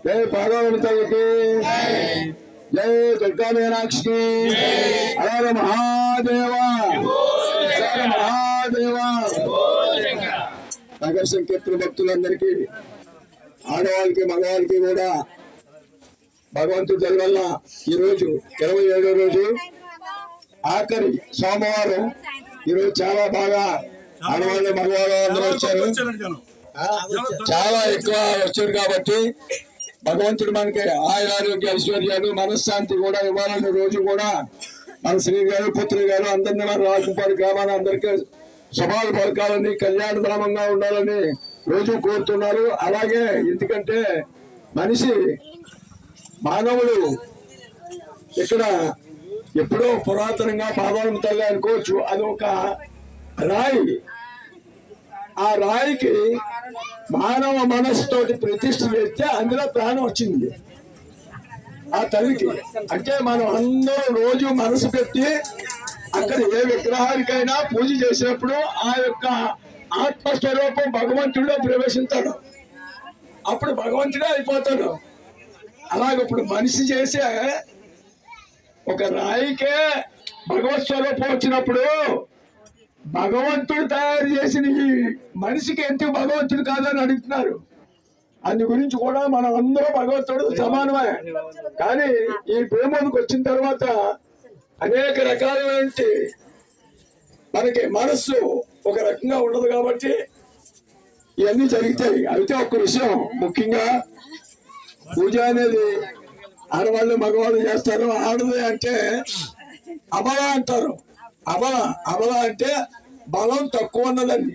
जय पार्वती की जय दुर्गा मीनाक्षी की हर महादेवा हर महादेवा నగర సంకీర్తన భక్తులందరికీ ఆడవాళ్ళకి మగవాళ్ళకి కూడా భగవంతుడి దయ వల్ల ఈరోజు 27వ రోజు ఆఖరి సోమవారం ఈరోజు చాలా బాగా ఆడవాళ్ళు మగవాళ్ళు అందరూ వచ్చారు. చాలా ఎక్కువ వచ్చారు కాబట్టి భగవంతుడు మనకి ఆయురారోగ్య ఐశ్వర్యాలు మనశ్శాంతి కూడా ఇవ్వాలనే రోజు కూడా మన శ్రీ గారు పుత్రులు గారు అందరినీ మన రాజుపాడు గ్రామాన్ని అందరికీ శుభాలు పలకాలని కళ్యాణధామంగా ఉండాలని రోజు కోరుతున్నారు. అలాగే ఎందుకంటే మనిషి మానవుడు ఇక్కడ ఎప్పుడో పురాతనంగా పాదాలను తల్లి అనుకోవచ్చు. అది ఒక రాయి. ఆ రాయికి మానవ మనస్సుతోటి ప్రతిష్ఠ చేస్తే అందులో ప్రాణం వచ్చింది ఆ తల్లికి. అంటే మనం అందరూ రోజు మనసు పెట్టి అక్కడ ఏ విగ్రహానికైనా పూజ చేసినప్పుడు ఆ యొక్క ఆత్మస్వరూపం భగవంతుడిలో ప్రవేశిస్తాడు. అప్పుడు భగవంతుడే అయిపోతాడు. అలాగే ఇప్పుడు మనిషి చేసే ఒక రాయికే భగవత్ స్వరూపం వచ్చినప్పుడు భగవంతుడు తయారు చేసిన ఈ మనిషికి ఎందుకు భగవంతుడు కాదని అడుగుతున్నారు. అందు గురించి కూడా మనం అందరూ భగవంతుడు సమానమే. కానీ ఈ భూమికి వచ్చిన తర్వాత అనేక రకాలైన మనకి మనస్సు ఒక రకంగా ఉండదు కాబట్టి ఇవన్నీ జరుగుతాయి. అయితే ఒక విషయం ముఖ్యంగా పూజ అనేది ఆడవాళ్ళు మగవాళ్ళు చేస్తారు. ఆడది అంటే అబల అంటారు. అబల అంటే బలం తక్కువ ఉన్నదండి.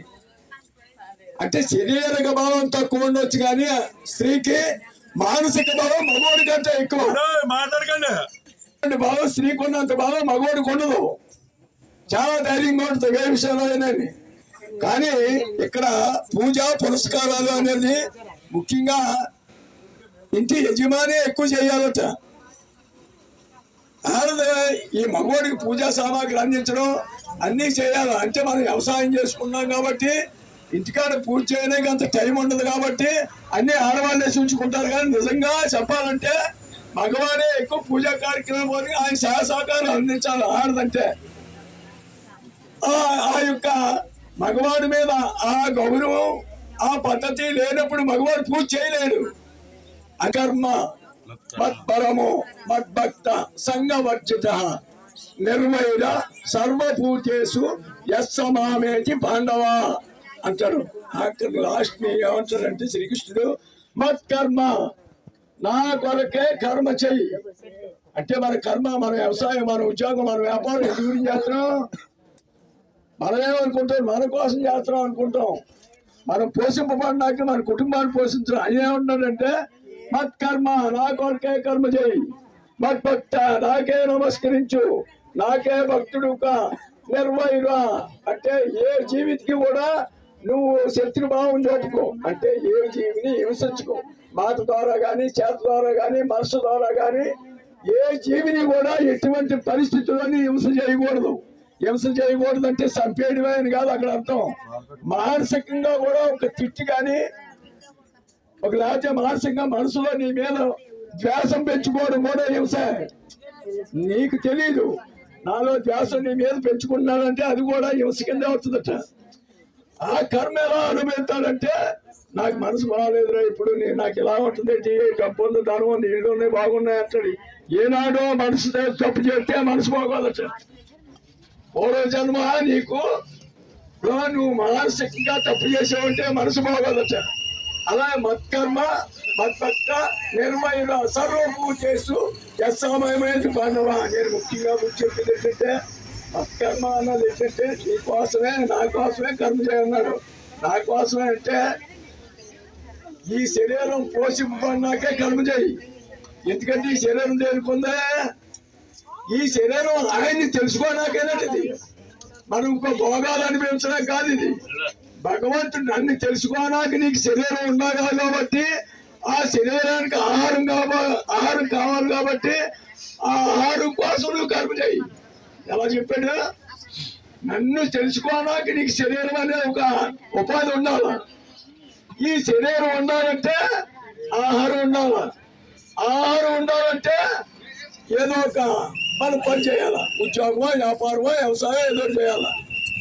అంటే శరీరక బలం తక్కువ ఉండొచ్చు కానీ స్త్రీకి మానసిక బలం మగవాడి కంటే ఎక్కువ. బలం స్త్రీకి ఉన్నంత బలం మగవాడికి ఉండదు. చాలా ధైర్యంగా ఉంటుంది ఏ విషయంలో అయినది. కానీ ఇక్కడ పూజ పురస్కారాలు అనేది ముఖ్యంగా ఇంటి యజమాని ఎక్కువ చేయాలట. ఆడది ఈ మగవాడికి పూజా సామాగ్రి అందించడం అన్నీ చేయాలి. అంటే మనం వ్యవసాయం చేసుకున్నాం కాబట్టి ఇంటికాడ పూజ చేయడానికి అంత టైం ఉండదు కాబట్టి అన్ని ఆడవాళ్ళే చూసుకుంటారు. కానీ నిజంగా చెప్పాలంటే మగవాడే ఎక్కువ పూజా కార్యక్రమానికి ఆయన సహకారం అందించాలి. ఆడదంటే ఆ యొక్క మగవాడి మీద ఆ గౌరవం ఆ పద్ధతి లేనప్పుడు మగవాడు పూజ చేయలేడు. అకర్మ మత్పరమో మద్భక్త సంగవర్జిత నిర్వైర సర్వపూజేసు యస్సమామేతి పాండవ అంటారు. లాస్ట్ ని ఏమంటారంటే శ్రీకృష్ణుడు మత్కర్మ నా కొరకే కర్మ చెయ్యి అంటే మన కర్మ, మన వ్యవసాయం, మన ఉద్యోగం, మన వ్యాపారం ఎందుకు గురించి చేస్తున్నాం? మనమేమనుకుంటాం? మన కోసం చేస్తున్నాం అనుకుంటాం. మనం పోషింపబడినాక మన కుటుంబాన్ని పోషించడం. అదేమంటాడంటే మత్కర్మ నా కొరకే కర్మ చేయి, మద్భక్త నాకే నమస్కరించు, నాకే భక్తుడుగా నిర్వైరా అంటే ఏ జీవితకి కూడా నువ్వు శత్రుభావం చూపుకో. అంటే ఏ జీవిని హింసించుకో. మాట ద్వారా కానీ, చేత ద్వారా కానీ, మనసు ద్వారా కానీ ఏ జీవిని కూడా ఎటువంటి పరిస్థితుల్లోని హింస చేయకూడదు. హింస చేయకూడదు అంటే చంపేయడమే అని కాదు అక్కడ అర్థం. మానసికంగా కూడా ఒక తిట్టి కానీ ఒక లేకపోతే మానసికంగా మనసులో నీ మీద ద్వేషం పెంచుకోవడం కూడా హింస. నీకు తెలీదు నాలో ద్వేషం నీ మీద పెంచుకుంటున్నాడంటే అది కూడా హింస కింద అవుతుందట. ఆ కర్మ ఎలా అనుభవిస్తాడంటే నాకు మనసు బాగాలేదురా, ఇప్పుడు నాకు ఇలా ఉంటుంది, డబ్బు ఉంది, ధనం ఉంది, ఇళ్ళు ఉన్నాయి, బాగున్నాయి అంటాడు. ఏనాడో మనసు తప్పు చేస్తే మనసు బాగోదట. పూర్వ జన్మ నీకు నువ్వు మానసికంగా తప్పు చేసావంటే మనసు బాగోదట. అలా మత్కర్మ మత్భక్త నిర్మయుల సర్వభూతేషు యస్సామయమైనది బాంధవా. నేను ముఖ్యంగా మీకు చెప్పేది ఏంటంటే మత్కర్మ అన్నది ఏంటంటే నీ కోసమే నా కోసమే కర్మ చేయన్నాడు. నా కోసమే అంటే ఈ శరీరం పోషింపబడినాకే కర్మ చేయి. ఎందుకంటే ఈ శరీరం దేనికుందే, ఈ శరీరం ఆయన్ని తెలుసుకోవడానికేనండి. ఇది మనం ఇంకో భోగాలు అనిపించడం కాదు. ఇది భగవంతుడు నన్ను తెలుసుకోవడానికి నీకు శరీరం ఉండాలి కాబట్టి ఆ శరీరానికి ఆహారం కావాలి కాబట్టి ఆ ఆహారం కోసం నువ్వు కర్మ చేయి. ఎలా చెప్పాడు? నన్ను తెలుసుకోవడానికి నీకు శరీరం అనే ఒక ఉపాధి ఉండాలి. ఈ శరీరం ఉండాలంటే ఆహారం ఉండాలి. ఆహారం ఉండాలంటే ఏదో ఒక మనం పని చేయాలి. ఉద్యోగమో వ్యాపారమో వ్యవసాయం ఏదో చేయాలి.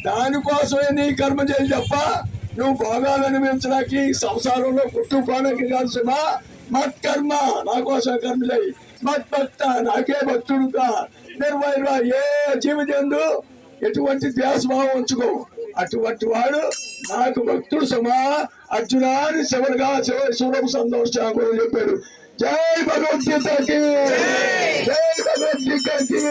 దానికోసమే నీ కర్మ చేయి తప్ప నువ్వు భోగాలు అనిపించడానికి సంసారంలో కుట్టుకోవడానికి కాల్సిన మత్కర్మ నా కోసం కర్మ చేయి. మత్భక్త నాకే భక్తుడుగా నిర్వహిగా ఏ జీవితందు ఎటువంటి ద్వేషభావం ఉంచుకో. అటువంటి వాడు నాకు భక్తుడు సమా అర్జునాన్ని శివుడుగా శివుడు సంతోషాలు చెప్పాడు. జై భగవద్గీతకి, జై భగవద్గీతకి.